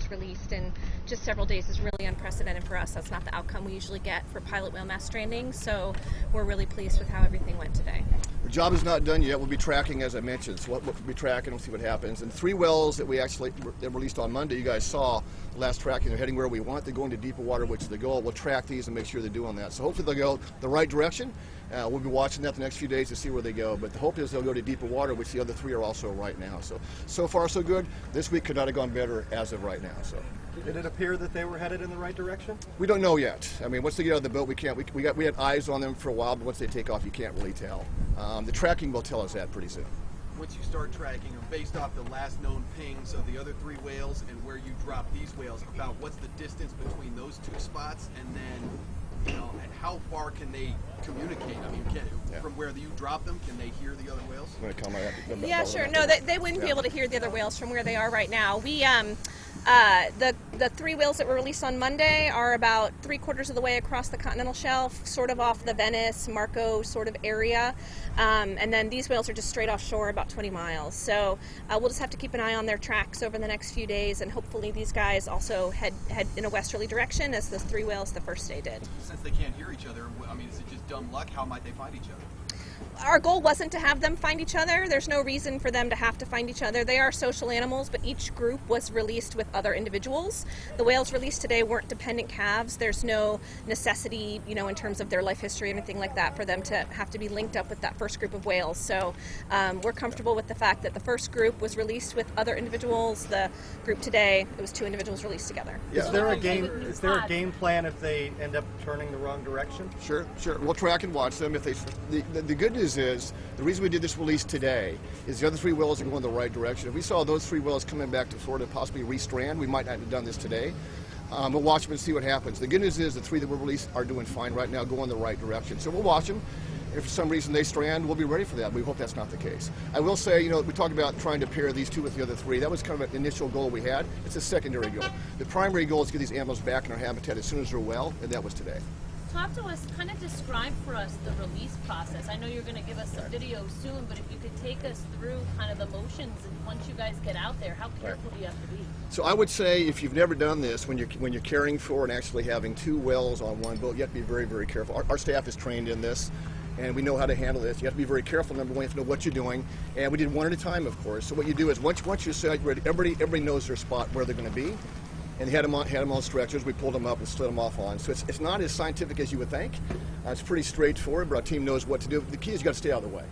whales released in just several days is really unprecedented for us. That's not the outcome we usually get for pilot whale mass stranding, so we're really pleased with how everything went today. The job is not done yet. We'll be tracking, as I mentioned, so we'll be tracking, we'll see what happens. And 3 whales that we actually released on Monday, you guys saw the last tracking, they're heading where we want. They're going to deeper water, which is the goal. We'll track these and make sure they're doing that. So hopefully they'll go the right direction. We'll be watching that the next few days to see where they go. But the hope is they'll go to deeper water, which the other 3 are also right now. So far so good. This week could not have gone better as of right now. So. Did it appear that they were headed in the right direction? We don't know yet. I mean, once they get out of the boat, we can't. We had eyes on them for a while, but once they take off, you can't really tell. The tracking will tell us that pretty soon. Once you start tracking them based off the last known pings of the other 3 whales and where you drop these whales, about what's the distance between those 2 spots, and then, and how far can they communicate? I mean, from where you drop them, can they hear the other whales? Yeah, sure. No, they wouldn't be able to hear the other whales from where they are right now. We the 3 whales that were released on Monday are about 3/4 of the way across the continental shelf, sort of off the Venice, Marco sort of area. And then these whales are just straight offshore, about 20 miles. So we'll just have to keep an eye on their tracks over the next few days, and hopefully these guys also head in a westerly direction as those 3 whales the first day did. Since they can't hear each other, I mean, is it just dumb luck? How might they find each other? Our goal wasn't to have them find each other. There's no reason for them to have to find each other. They are social animals, but each group was released with other individuals. The whales released today weren't dependent calves. There's no necessity, in terms of their life history or anything like that, for them to have to be linked up with that first group of whales. So we're comfortable with the fact that the first group was released with other individuals. The group today, it was 2 individuals released together. Yeah. Is there a game plan if they end up turning the wrong direction? Sure. We'll track and watch them. If the good news is, the reason we did this release today is the other 3 whales are going the right direction. If we saw those 3 whales coming back to Florida, possibly restrand, we might not have done this today. We'll watch them and see what happens. The good news is the 3 that were released are doing fine right now, going the right direction. So we'll watch them. If for some reason they strand, we'll be ready for that. We hope that's not the case. I will say, we talked about trying to pair these 2 with the other 3. That was kind of an initial goal we had. It's a secondary goal. The primary goal is to get these animals back in our habitat as soon as they're well, and that was today. Talk to us, kind of describe for us the release process. I know you're going to give us a video soon, but if you could take us through kind of the motions, and once you guys get out there, how careful do you have to be? So I would say, if you've never done this, when you're caring for and actually having 2 whales on one boat, you have to be very, very careful. Our staff is trained in this, and we know how to handle this. You have to be very careful. Number one, you have to know what you're doing, and we did 1 at a time, of course. So what you do is once you're set ready, everybody knows their spot where they're going to be. And they had them on stretchers. We pulled them up and slid them off on. So it's not as scientific as you would think. It's pretty straightforward, but our team knows what to do. The key is you got to stay out of the way.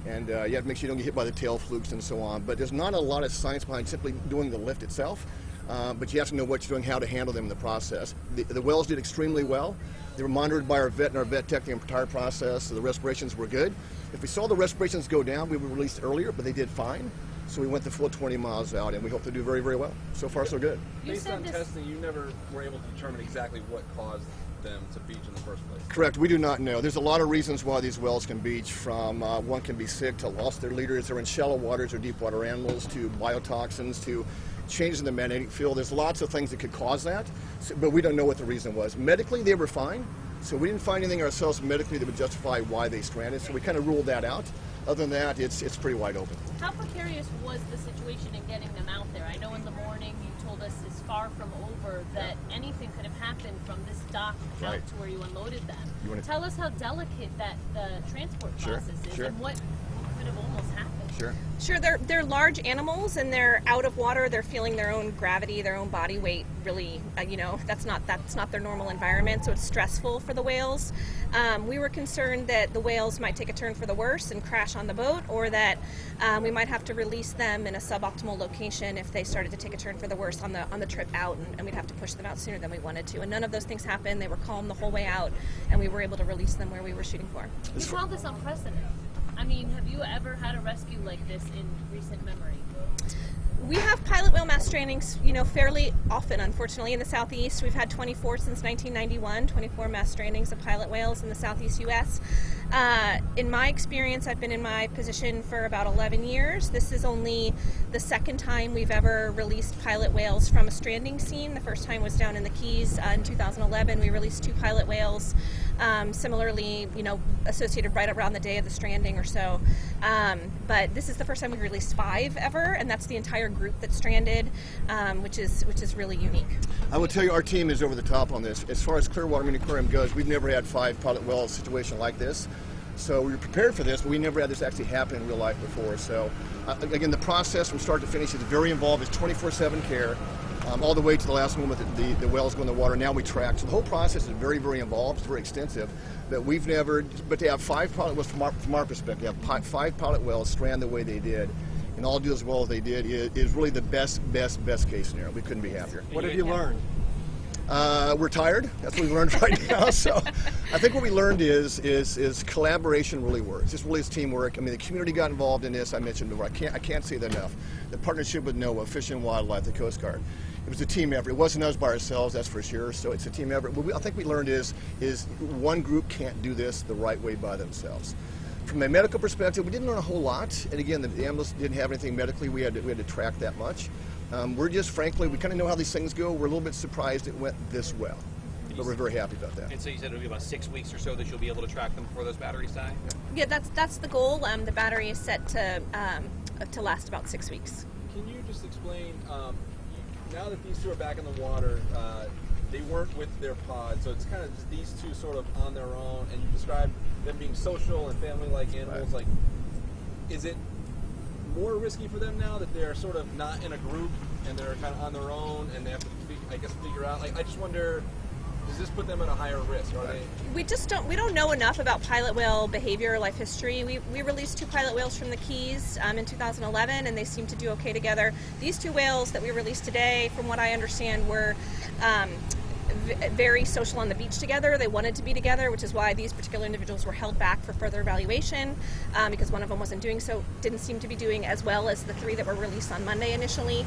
And you have to make sure you don't get hit by the tail flukes and so on. But there's not a lot of science behind simply doing the lift itself. But you have to know what you're doing, how to handle them in the process. The whales did extremely well. They were monitored by our vet and our vet tech the entire process, so the respirations were good. If we saw the respirations go down, we would release earlier, but they did fine. So we went the full 20 miles out, and we hope to do very, very well. So far, so good. Based on testing, you never were able to determine exactly what caused them to beach in the first place? Correct. We do not know. There's a lot of reasons why these whales can beach, from one can be sick to lost their leaders, they're in shallow waters or deep water animals, to biotoxins, to changes in the magnetic field. There's lots of things that could cause that, but we don't know what the reason was. Medically, they were fine, so we didn't find anything ourselves medically that would justify why they stranded, so we kind of ruled that out. Other than that, it's pretty wide open. How precarious was the situation in getting them out there? I know in the morning you told us it's far from over, that anything could have happened from this dock out to where you unloaded them. Tell us how delicate the transport process is and what could have almost happened. Sure, they're large animals, and they're out of water. They're feeling their own gravity, their own body weight. Really, that's not their normal environment, so it's stressful for the whales. We were concerned that the whales might take a turn for the worse and crash on the boat, or that we might have to release them in a suboptimal location if they started to take a turn for the worse on the trip out, and we'd have to push them out sooner than we wanted to. And none of those things happened. They were calm the whole way out, and we were able to release them where we were shooting for. You call this unprecedented. I mean, have you ever had a rescue like this in recent memory? We have pilot whale mass strandings, fairly often, unfortunately, in the Southeast. We've had 24 since 1991, 24 mass strandings of pilot whales in the Southeast U.S. In my experience, I've been in my position for about 11 years. This is only the second time we've ever released pilot whales from a stranding scene. The first time was down in the Keys in 2011. We released 2 pilot whales, similarly, associated right around the day of the stranding or so. But this is the first time we've released 5 ever, and that's the entire group that's stranded, which is really unique. I will tell you, our team is over the top on this. As far as Clearwater Marine Aquarium goes, we've never had 5 pilot well situation like this. So we were prepared for this, but we never had this actually happen in real life before. So again, the process from start to finish is very involved. It's 24/7 care, all the way to the last moment that the wells go in the water. Now we track. So the whole process is very, very involved. It's very extensive. But we've never, but to have 5 pilot wells from our perspective, have 5 pilot wells strand the way they did, and all do as well as they did is really the best case scenario. We couldn't be happier. What have you learned? We're tired. That's what we learned right now. So I think what we learned is collaboration really works. It's really teamwork. I mean, the community got involved in this. I mentioned before. I can't say that enough. The partnership with NOAA, Fish and Wildlife, the Coast Guard. It was a team effort. It wasn't us by ourselves, that's for sure. So it's a team effort. What I think we learned is one group can't do this the right way by themselves. From a medical perspective, we didn't learn a whole lot. And again, the ambulance didn't have anything medically. We had to track that much. We're just, frankly, we kind of know how these things go. We're a little bit surprised it went this well, but we're very happy about that. And so you said it'll be about 6 weeks or so that you'll be able to track them before those batteries die? Yeah, that's the goal. The battery is set to last about 6 weeks. Can you just explain, now that these two are back in the water, they weren't with their pod, so it's kind of just these two sort of on their own, and you described them being social and family-like animals. Right. Like, is it more risky for them now that they're sort of not in a group and they're kind of on their own and they have to, I guess, figure out? Like, I just wonder, does this put them at a higher risk? Are they? We don't know enough about pilot whale behavior or life history. We released 2 pilot whales from the Keys in 2011, and they seem to do okay together. These 2 whales that we released today, from what I understand, were very social on the beach together. They wanted to be together, which is why these particular individuals were held back for further evaluation, because one of them didn't seem to be doing as well as the 3 that were released on Monday initially.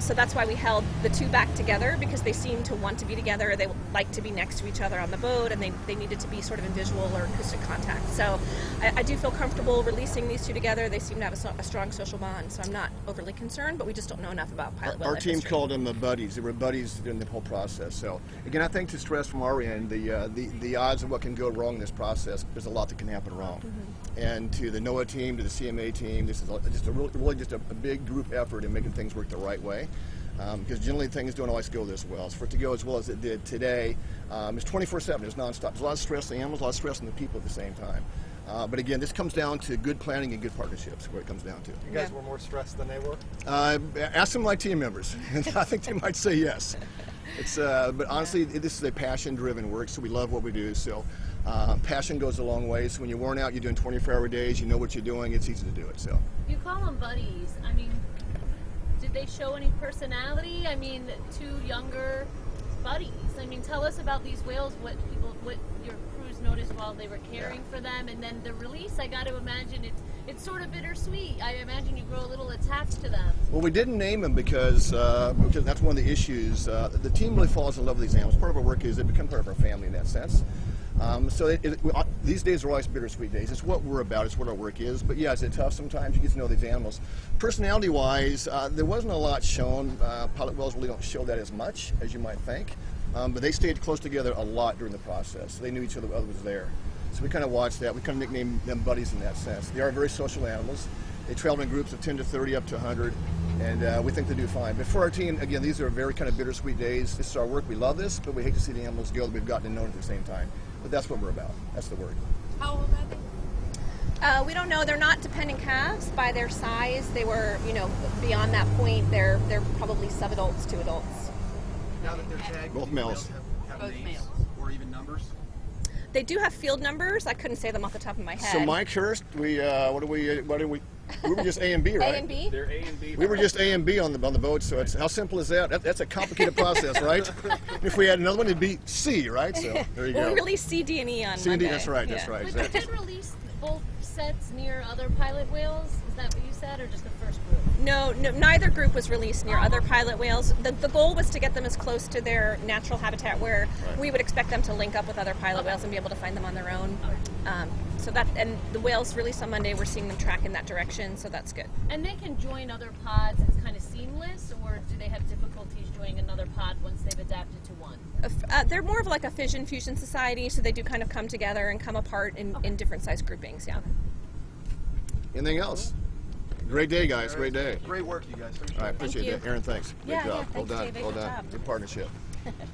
So that's why we held the 2 back together, because they seemed to want to be together. They like to be next to each other on the boat, and they needed to be sort of in visual or acoustic contact. So I do feel comfortable releasing these 2 together. They seem to have a strong social bond, so I'm not overly concerned, but we just don't know enough about pilot whale Our life team history. called them the buddies. They were buddies during the whole process. So again, I think to stress from our end, the odds of what can go wrong in this process, there's a lot that can happen wrong. Mm-hmm. And to the NOAA team, to the CMA team, this is just a big group effort in making things work the right way. Because generally things don't always go this well. So for it to go as well as it did today, it's 24/7. It's nonstop. There's a lot of stress on the animals, a lot of stress on the people at the same time. But again, this comes down to good planning and good partnerships, where it comes down to. You guys were more stressed than they were? Ask some of my team members, and I think they might say yes. But honestly, this is a passion-driven work, so we love what we do. So passion goes a long way. So when you're worn out, you're doing 24-hour days, you know what you're doing, it's easy to do it. So You call them buddies. I mean, did they show any personality? I mean, 2 younger buddies. I mean, tell us about these whales, what your crews noticed while they were caring for them, and then the release. I got to imagine it's sort of bittersweet. I imagine you grow a little attached to them. Well, we didn't name them because that's one of the issues. The team really falls in love with these animals. Part of our work is they become part of our family in that sense. These days are always bittersweet days. It's what we're about. It's what our work is. But yeah, is it tough sometimes? You get to know these animals. Personality-wise, there wasn't a lot shown. Pilot whales really don't show that as much as you might think. But they stayed close together a lot during the process. They knew each other was there. So we kind of watched that. We kind of nicknamed them buddies in that sense. They are very social animals. They travel in groups of 10 to 30 up to 100, and we think they do fine. But for our team, again, these are very kind of bittersweet days. This is our work. We love this, but we hate to see the animals go that we've gotten to know at the same time. But that's what we're about. That's the work. How old are they? We don't know. They're not dependent calves by their size. They were, beyond that point, they're probably sub-adults to adults. Now that they're tagged, Both do males. whales have Both names males. or even numbers? They do have field numbers. I couldn't say them off the top of my head. So Mike Hurst, we were just A and B, right? A and B? They're A and B. We were just A and B on the boat, so it's how simple is that? That's a complicated process, right? If we had another one, it'd be C, right? So there you Well, go. we released C, D, and E on C and D, Monday. that's right, that's Yeah. right. But you Exactly. did release both sets near other pilot whales? Is that what you said, or just the first group? No, neither group was released near other pilot whales. The goal was to get them as close to their natural habitat where we would expect them to link up with other pilot whales and be able to find them on their own. And the whales released on Monday, we're seeing them track in that direction, so that's good. And they can join other pods, it's kind of seamless, or do they have difficulties joining another pod once they've adapted to one? They're more of like a fission fusion society, so they do kind of come together and come apart in different size groupings, yeah. Anything else? Great day, guys. Great day. Great work, you guys. All right, appreciate you. that. Aaron, thanks. Great Yeah, job. yeah, Well thanks, done. David. Well Good done. job. Good partnership.